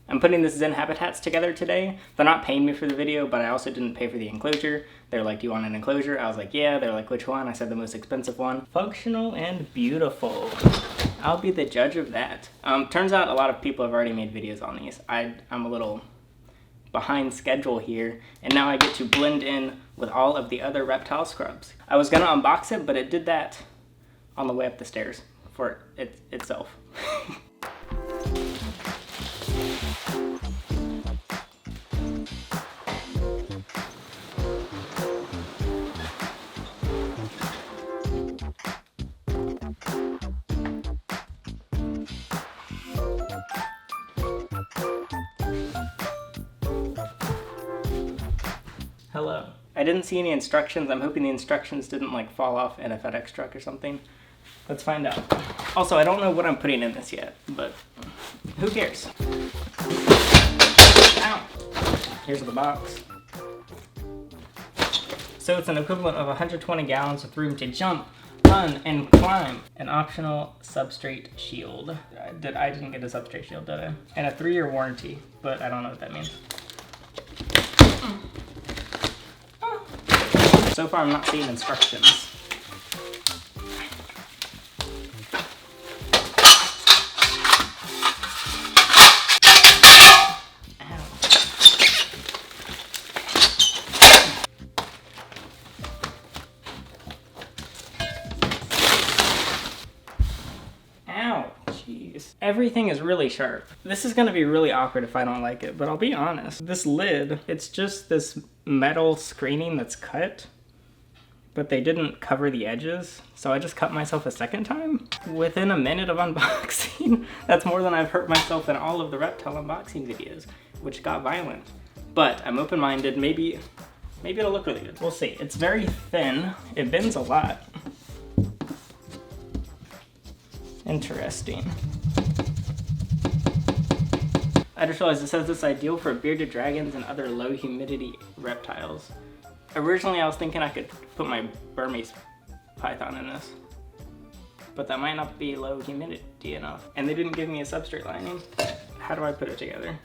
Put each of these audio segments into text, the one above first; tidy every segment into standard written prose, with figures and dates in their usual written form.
I'm putting this Zen Habitats together today. They're not paying me for the video, but I also didn't pay for the enclosure. They're like, do you want an enclosure? I was like, yeah. They're like, which one? I said the most expensive one. Functional and beautiful. I'll be the judge of that. Turns out a lot of people have already made videos on these. I'm a little behind schedule here, and now I get to blend in with all of the other reptile scrubs. I was gonna unbox it, but it did that on the way up the stairs for itself. Hello. I didn't see any instructions. I'm hoping the instructions didn't like fall off in a FedEx truck or something. Let's find out. Also, I don't know what I'm putting in this yet, but who cares? Ow. Here's the box. So it's an equivalent of 120 gallons with room to jump, run, and climb. An optional substrate shield. I didn't get a substrate shield, did I? And a 3-year warranty, but I don't know what that means. So far, I'm not seeing instructions. Ow, jeez. Everything is really sharp. This is gonna be really awkward if I don't like it, but I'll be honest. This lid, it's just this metal screening that's cut, but they didn't cover the edges, so I just cut myself a second time. Within a minute of unboxing, that's more than I've hurt myself in all of the reptile unboxing videos, which got violent. But I'm open-minded, maybe it'll look really good. We'll see. It's very thin, it bends a lot. Interesting. I just realized it says it's ideal for bearded dragons and other low humidity reptiles. Originally, I was thinking I could put my Burmese python in this, but that might not be low humidity enough. And they didn't give me a substrate lining. How do I put it together?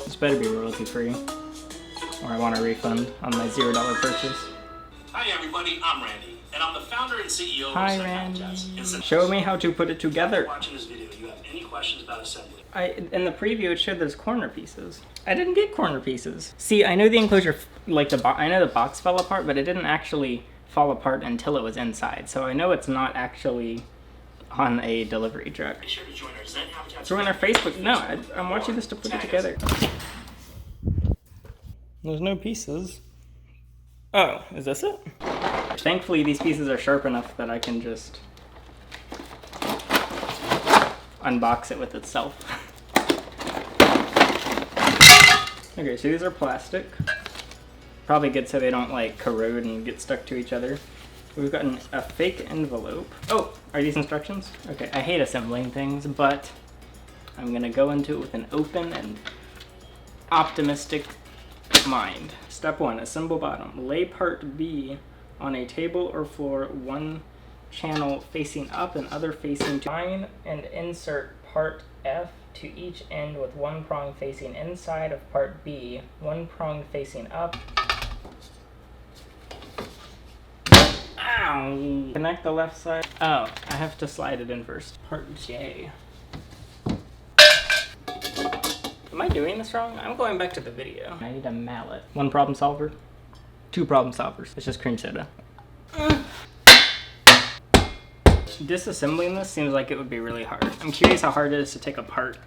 This better be royalty free, or I want a refund on my $0 purchase. Hi everybody, I'm Randy, and I'm the founder and CEO Hi, of Zen Randy. Habitats. Show me how to put it together. If you're watching this video, you have any questions about assembly? In the preview, it showed there's corner pieces. I didn't get corner pieces. See, I know the enclosure, like I know the box fell apart, but it didn't actually fall apart until it was inside. So I know it's not actually on a delivery truck. Be sure to join our Zen Habitats. Join our Facebook. No, I'm watching this to put it together. There's no pieces. Oh, is this it? Thankfully, these pieces are sharp enough that I can just unbox it with itself. Okay, so these are plastic. Probably good so they don't like corrode and get stuck to each other. We've gotten a fake envelope. Oh, are these instructions? Okay, I hate assembling things, but I'm gonna go into it with an open and optimistic mind. Step 1, assemble bottom. Lay part B on a table or floor, one channel facing up and other facing to line, and insert part F to each end with one prong facing inside of part B, one prong facing up. Ow! Connect the left side. Oh, I have to slide it in first. Part J. Am I doing this wrong? I'm going back to the video. I need a mallet. One problem solver. 2 problem solvers. It's just cream soda. Disassembling this seems like it would be really hard. I'm curious how hard it is to take apart.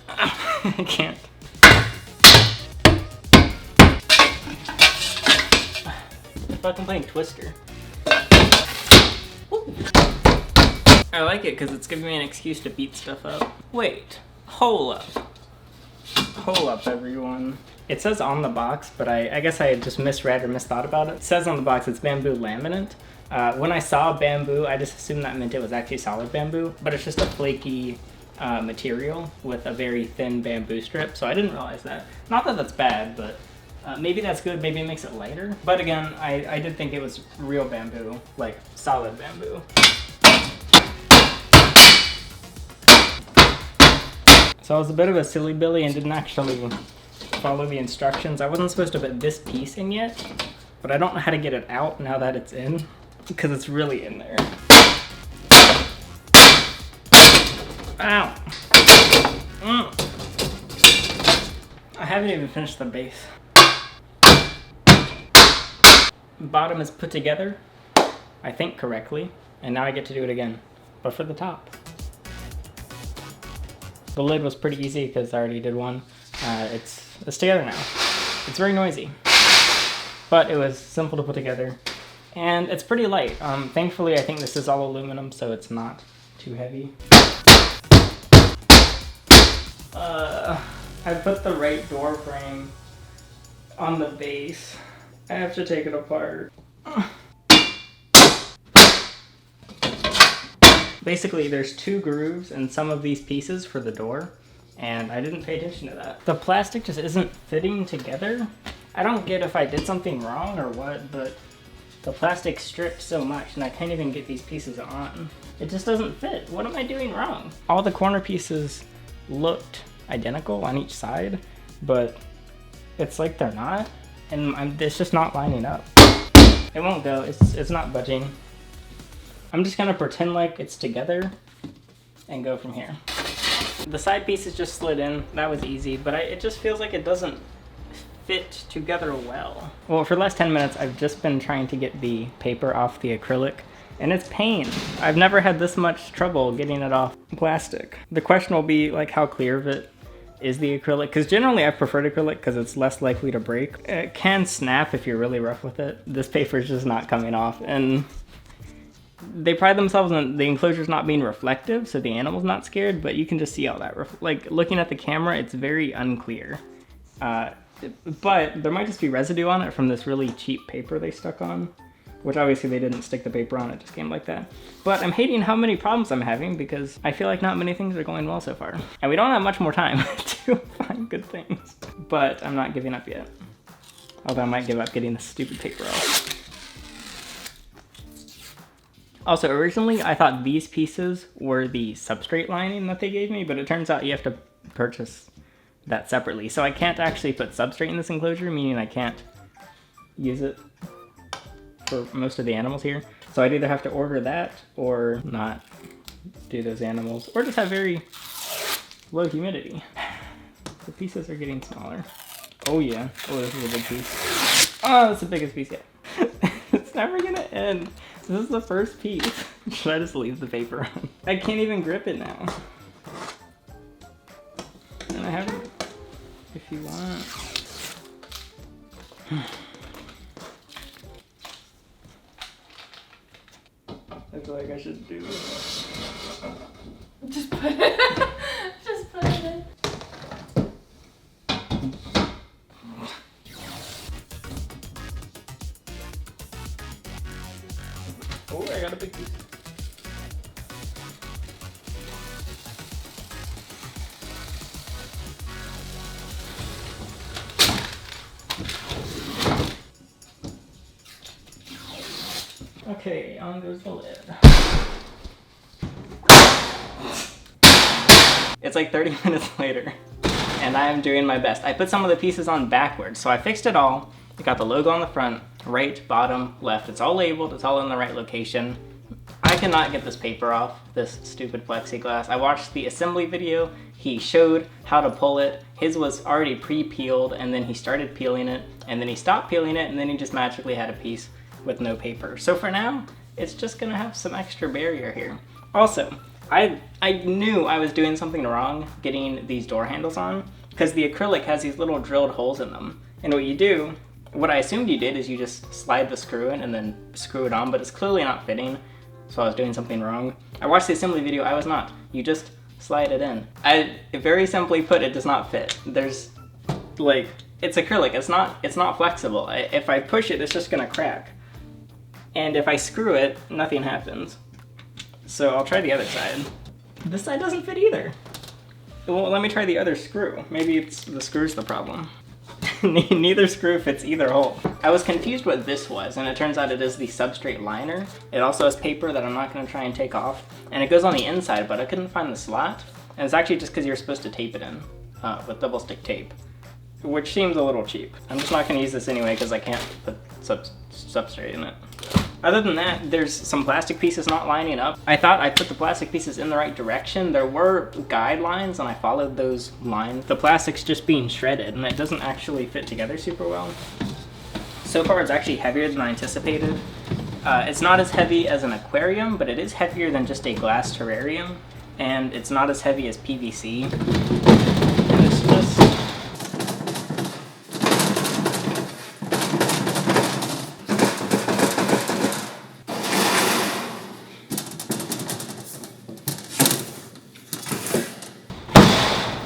I can't. Fucking playing Twister. Ooh. I like it because it's giving me an excuse to beat stuff up. Wait, hold up. Hold up, everyone. It says on the box, but I guess I just misread or misthought about it. It says on the box it's bamboo laminate. When I saw bamboo, I just assumed that meant it was actually solid bamboo, but it's just a flaky material with a very thin bamboo strip, so I didn't realize that. Not that that's bad, but maybe that's good, maybe it makes it lighter. But again, I did think it was real bamboo, like solid bamboo. So I was a bit of a silly Billy and didn't actually follow the instructions. I wasn't supposed to put this piece in yet, but I don't know how to get it out now that it's in, because it's really in there. Ow! I haven't even finished the base. Bottom is put together, I think correctly, and now I get to do it again, but for the top. The lid was pretty easy because I already did one. It's together now. It's very noisy, but it was simple to put together, and it's pretty light. Thankfully, I think this is all aluminum, so it's not too heavy. I put the right door frame on the base. I have to take it apart. Basically, there's 2 grooves in some of these pieces for the door, and I didn't pay attention to that. The plastic just isn't fitting together. I don't get if I did something wrong or what, but the plastic stripped so much and I can't even get these pieces on. It just doesn't fit. What am I doing wrong? All the corner pieces looked identical on each side, but it's like they're not, and it's just not lining up. It won't go, it's not budging. I'm just gonna pretend like it's together and go from here. The side pieces just slid in, that was easy, but it just feels like it doesn't fit together well. Well, for the last 10 minutes, I've just been trying to get the paper off the acrylic, and it's pain. I've never had this much trouble getting it off plastic. The question will be like how clear of it is the acrylic, because generally I've preferred acrylic because it's less likely to break. It can snap if you're really rough with it. This paper is just not coming off, and they pride themselves on the enclosures not being reflective, so the animal's not scared, but you can just see all that. Like, looking at the camera, it's very unclear. But there might just be residue on it from this really cheap paper they stuck on, which obviously they didn't stick the paper on, it just came like that. But I'm hating how many problems I'm having because I feel like not many things are going well so far. And we don't have much more time to find good things. But I'm not giving up yet. Although I might give up getting this stupid paper off. Also, originally I thought these pieces were the substrate lining that they gave me, but it turns out you have to purchase that separately. So I can't actually put substrate in this enclosure, meaning I can't use it for most of the animals here. So I'd either have to order that or not do those animals, or just have very low humidity. The pieces are getting smaller. Oh yeah, oh this is a big piece. Oh, that's the biggest piece yet. It's never gonna end. This is the first piece. Should I just leave the paper on? I can't even grip it now. And I have it if you want. I feel like I should do this. Just put it. Just put it in. Oh, I got a big piece. Okay, on goes the lid. It's like 30 minutes later, and I am doing my best. I put some of the pieces on backwards, so I fixed it all. I got the logo on the front, right, bottom, left. It's all labeled, it's all in the right location. I cannot get this paper off, this stupid plexiglass. I watched the assembly video. He showed how to pull it. His was already pre-peeled, and then he started peeling it, and then he stopped peeling it, and then he just magically had a piece with no paper. So for now, it's just gonna have some extra barrier here. Also, I knew I was doing something wrong getting these door handles on, because the acrylic has these little drilled holes in them. And what you do, what I assumed you did, is you just slide the screw in and then screw it on, but it's clearly not fitting, so I was doing something wrong. I watched the assembly video, I was not. You just slide it in. Very simply put, it does not fit. There's, like, it's acrylic, it's not flexible. If I push it, it's just gonna crack. And if I screw it, nothing happens. So I'll try the other side. This side doesn't fit either. Well, let me try the other screw. Maybe it's the screw's the problem. Neither screw fits either hole. I was confused what this was, and it turns out it is the substrate liner. It also has paper that I'm not going to try and take off, and it goes on the inside, but I couldn't find the slot. And it's actually just because you're supposed to tape it in with double stick tape, which seems a little cheap. I'm just not going to use this anyway because I can't put substrate in it. Other than that, there's some plastic pieces not lining up. I thought I put the plastic pieces in the right direction. There were guidelines and I followed those lines. The plastic's just being shredded and it doesn't actually fit together super well. So far it's actually heavier than I anticipated. It's not as heavy as an aquarium, but it is heavier than just a glass terrarium. And it's not as heavy as PVC. And it's just...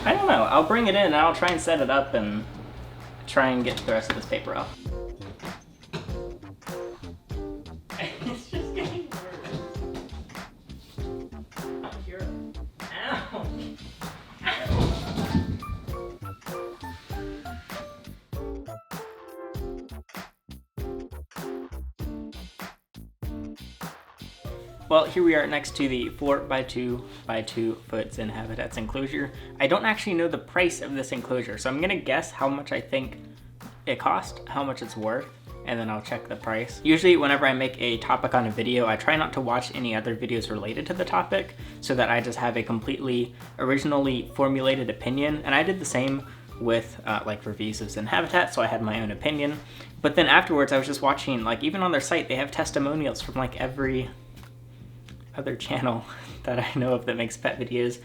I don't know, I'll bring it in and I'll try and set it up and try and get the rest of this paper off. It's just getting worse. Oh, you're... Ow! Well, here we are next to the 4x2 foot Zen Habitats enclosure. I don't actually know the price of this enclosure, so I'm gonna guess how much I think it cost, how much it's worth, and then I'll check the price. Usually whenever I make a topic on a video, I try not to watch any other videos related to the topic so that I just have a completely originally formulated opinion. And I did the same with like reviews of Zen Habitats, so I had my own opinion. But then afterwards I was just watching, like even on their site, they have testimonials from like every other channel that I know of that makes pet videos,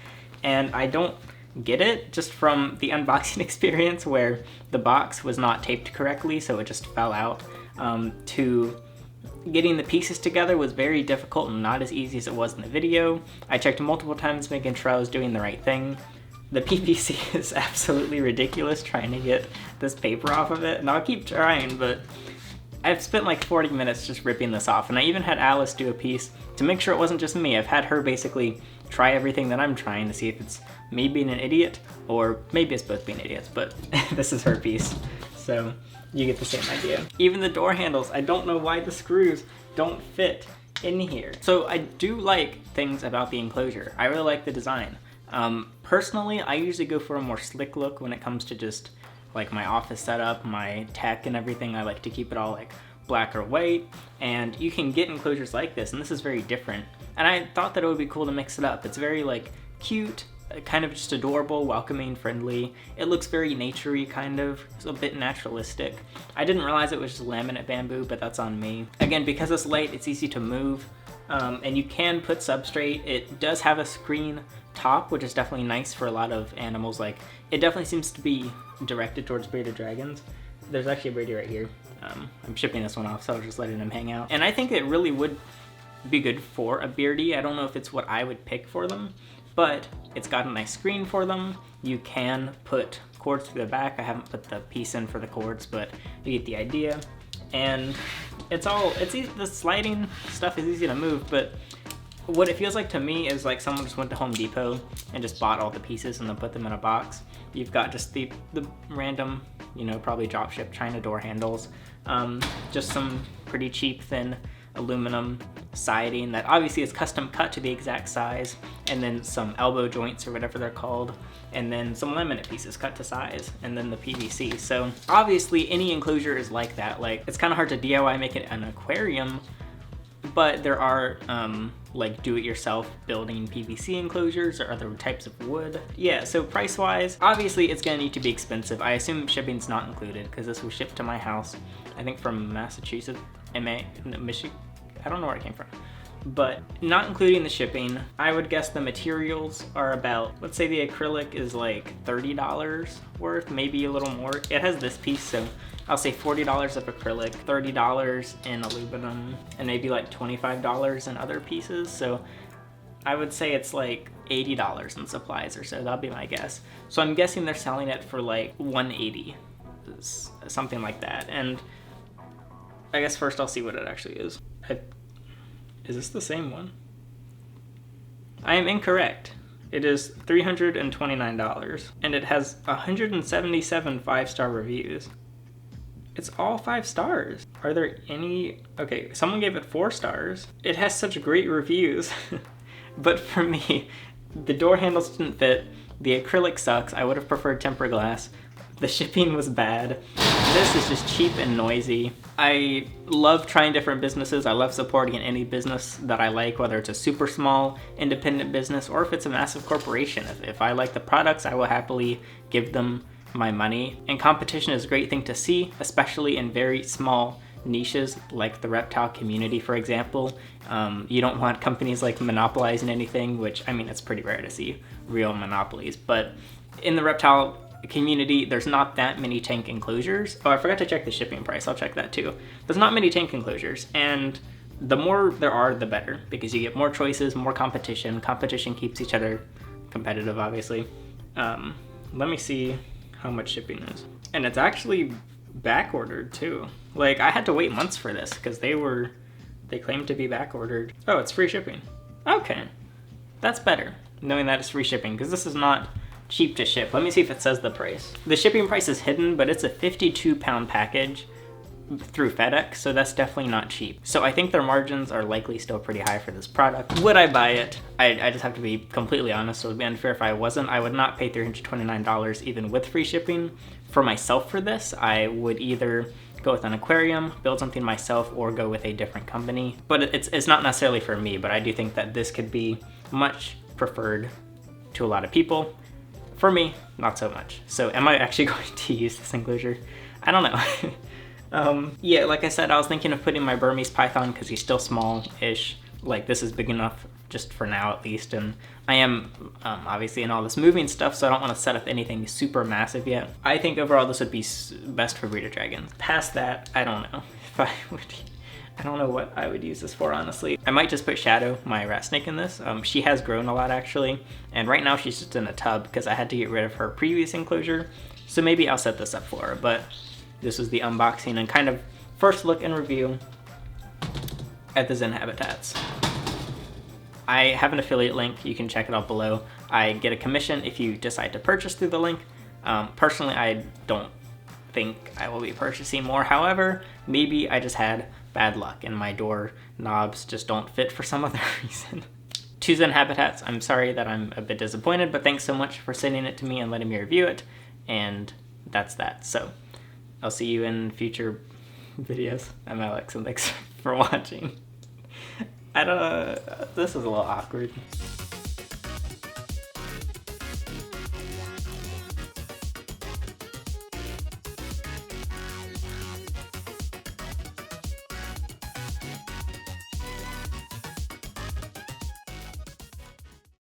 and I don't get it just from the unboxing experience where the box was not taped correctly, so it just fell out. To getting the pieces together was very difficult and not as easy as it was in the video. I checked multiple times making sure I was doing the right thing. The PVC is absolutely ridiculous trying to get this paper off of it, and I'll keep trying, but I've spent like 40 minutes just ripping this off, and I even had Alice do a piece to make sure it wasn't just me. I've had her basically try everything that I'm trying to see if it's me being an idiot, or maybe it's both being idiots, but this is her piece, so you get the same idea. Even the door handles, I don't know why the screws don't fit in here. So I do like things about the enclosure. I really like the design. Personally, I usually go for a more slick look when it comes to just like my office setup, my tech and everything. I like to keep it all like black or white, and you can get enclosures like this, and this is very different. And I thought that it would be cool to mix it up. It's very like cute, kind of just adorable, welcoming, friendly. It looks very naturey, kind of. It's a bit naturalistic. I didn't realize it was just laminate bamboo, but that's on me. Again, because it's light, it's easy to move, and you can put substrate. It does have a screen top, which is definitely nice for a lot of animals. Like, it definitely seems to be directed towards bearded dragons. There's actually a birdie right here. I'm shipping this one off, so I was just letting him hang out. And I think it really would be good for a beardie. I don't know if it's what I would pick for them, but it's got a nice screen for them. You can put cords through the back. I haven't put the piece in for the cords, but you get the idea. And it's easy, the sliding stuff is easy to move, but what it feels like to me is like someone just went to Home Depot and just bought all the pieces and then put them in a box. You've got just the random, you know, probably dropship China door handles, just some pretty cheap thin aluminum siding that obviously is custom cut to the exact size, and then some elbow joints or whatever they're called, and then some laminate pieces cut to size, and then the PVC. So obviously any enclosure is like that. Like, it's kind of hard to DIY make it an aquarium, but there are like do-it-yourself building PVC enclosures or other types of wood. Yeah, so price-wise, obviously it's gonna need to be expensive. I assume shipping's not included because this was shipped to my house, I think from Massachusetts, Michigan, I don't know where it came from. But not including the shipping, I would guess the materials are about, let's say the acrylic is like $30 worth, maybe a little more. It has this piece, so I'll say $40 of acrylic, $30 in aluminum, and maybe like $25 in other pieces. So I would say it's like $80 in supplies or so. That'll be my guess. So I'm guessing they're selling it for like $180, something like that. And I guess first I'll see what it actually is. Is this the same one? I am incorrect. It is $329, and it has 177 5-star reviews. It's all 5 stars. Are there any... Okay, someone gave it 4 stars. It has such great reviews. But for me, the door handles didn't fit. The acrylic sucks. I would have preferred tempered glass. The shipping was bad. This is just cheap and noisy. I love trying different businesses. I love supporting any business that I like, whether it's a super small independent business or if it's a massive corporation. If I like the products, I will happily give them my money. And competition is a great thing to see, especially in very small niches like the reptile community, for example. You don't want companies like monopolizing anything, which, I mean, it's pretty rare to see real monopolies, but in the reptile community, there's not that many tank enclosures. Oh, I forgot to check the shipping price. I'll check that too. There's not many tank enclosures, and the more there are, the better, because you get more choices, more competition. Competition keeps each other competitive, obviously. Let me see how much shipping is. And it's actually back ordered too. Like, I had to wait months for this because they claimed to be back ordered. Oh, it's free shipping. Okay, that's better, knowing that it's free shipping, because this is not cheap to ship. Let me see if it says the price. The shipping price is hidden, but it's a 52-pound package through FedEx, so that's definitely not cheap. So I think their margins are likely still pretty high for this product. Would I buy it? I just have to be completely honest, so it would be unfair if I wasn't. I would not pay $329 even with free shipping. For myself for this, I would either go with an aquarium, build something myself, or go with a different company. But it's not necessarily for me, but I do think that this could be much preferred to a lot of people. For me, not so much. So am I actually going to use this enclosure? I don't know. Yeah, like I said, I was thinking of putting my Burmese python because he's still small-ish. Like, this is big enough just for now at least, and I am obviously in all this moving stuff, so I don't want to set up anything super massive yet. I think overall this would be best for breeder dragons. Past that, I don't know if I would... I don't know what I would use this for, honestly. I might just put Shadow, my rat snake, in this. She has grown a lot, actually, and right now she's just in a tub because I had to get rid of her previous enclosure, so maybe I'll set this up for her. But this was the unboxing and kind of first look and review at the Zen Habitats. I have an affiliate link. You can check it out below. I get a commission if you decide to purchase through the link. Personally, I don't think I will be purchasing more. However, maybe I just had bad luck and my door knobs just don't fit for some other reason. To Zen Habitats, I'm sorry that I'm a bit disappointed, but thanks so much for sending it to me and letting me review it, and that's that. So I'll see you in future videos. I'm Alex, and thanks for watching. I don't know, this is a little awkward.